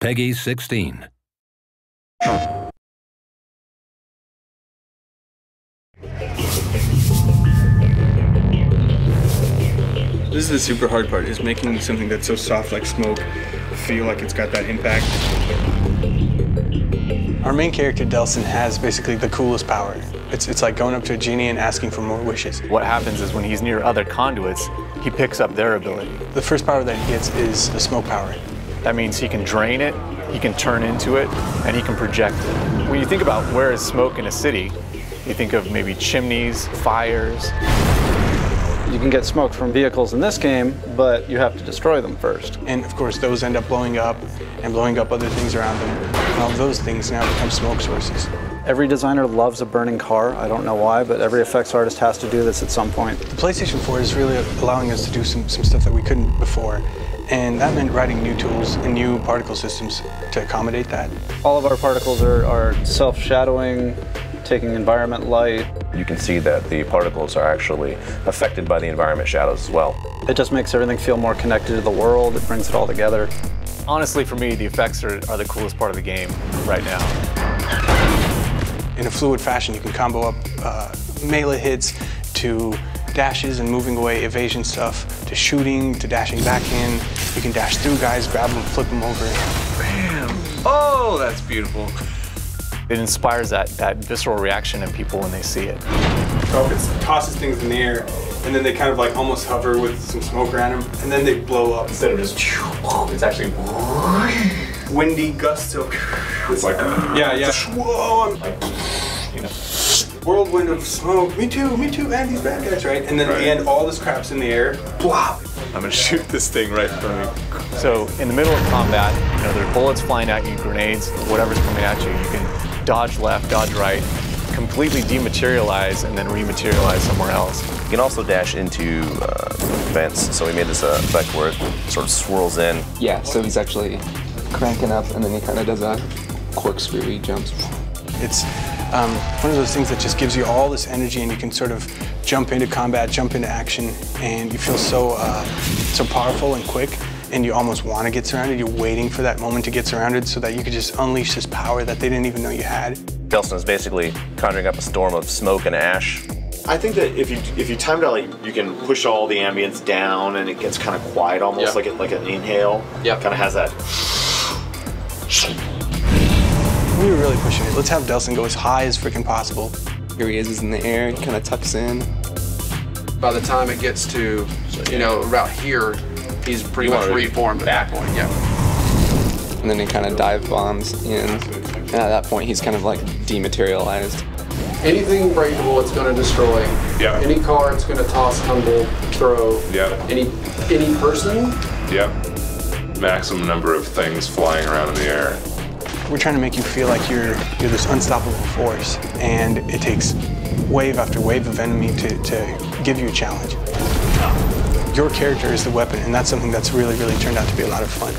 Peggy 16. This is the super hard part, is making something that's so soft like smoke feel like it's got that impact. Our main character, Delson, has basically the coolest power. It's like going up to a genie and asking for more wishes. What happens is when he's near other conduits, he picks up their ability. The first power that he gets is the smoke power. That means he can drain it, he can turn into it, and he can project it. When you think about where is smoke in a city, you think of maybe chimneys, fires. You can get smoke from vehicles in this game, but you have to destroy them first. And of course, those end up blowing up and blowing up other things around them. And all those things now become smoke sources. Every designer loves a burning car. I don't know why, but every effects artist has to do this at some point. The PlayStation 4 is really allowing us to do some stuff that we couldn't before. And that meant writing new tools and new particle systems to accommodate that. All of our particles are self-shadowing, taking environment light. You can see that the particles are actually affected by the environment shadows as well. It just makes everything feel more connected to the world. It brings it all together. Honestly, for me, the effects are the coolest part of the game right now. In a fluid fashion, you can combo up melee hits to dashes and moving away evasion stuff, to shooting, to dashing back in. You can dash through guys, grab them, flip them over. Bam! Oh, that's beautiful. It inspires that visceral reaction in people when they see it. It tosses things in the air, and then they kind of like almost hover with some smoke around them, and then they blow up. Instead of just, it's actually windy gusts of, it's like, whoa, like, you know, whirlwind of smoke. Me too, and these bad guys, right? And then at the end, all this crap's in the air, plop. I'm gonna shoot this thing right in front of me. So in the middle of combat, you know, there are bullets flying at you, grenades, whatever's coming at you. You can dodge left, dodge right, completely dematerialize, and then rematerialize somewhere else. You can also dash into vents, so we made this effect where it sort of swirls in. Yeah, so he's actually cranking up, and then he kind of does a corkscrew, he jumps. It's one of those things that just gives you all this energy, and you can sort of jump into combat, jump into action, and you feel so powerful and quick, and you almost want to get surrounded. You're waiting for that moment to get surrounded so that you could just unleash this power that they didn't even know you had. Delson is basically conjuring up a storm of smoke and ash. I think that if you timed out, like, you can push all the ambience down and it gets kind of quiet, almost like an inhale. Yeah, kind of has that. We were really pushing it. Let's have Delson go as high as freaking possible. Here he is in the air, he kind of tucks in. By the time it gets to, you know, about here, he's pretty much reformed at that point, yeah. And then he kind of dive bombs in. And at that point, he's kind of like dematerialized. Anything breakable, it's going to destroy. Yeah. Any car, it's going to toss, tumble, throw. Yeah. Any person. Yeah. Maximum number of things flying around in the air. We're trying to make you feel like you're this unstoppable force, and it takes wave after wave of enemy to give you a challenge. Your character is the weapon, and that's something that's really turned out to be a lot of fun.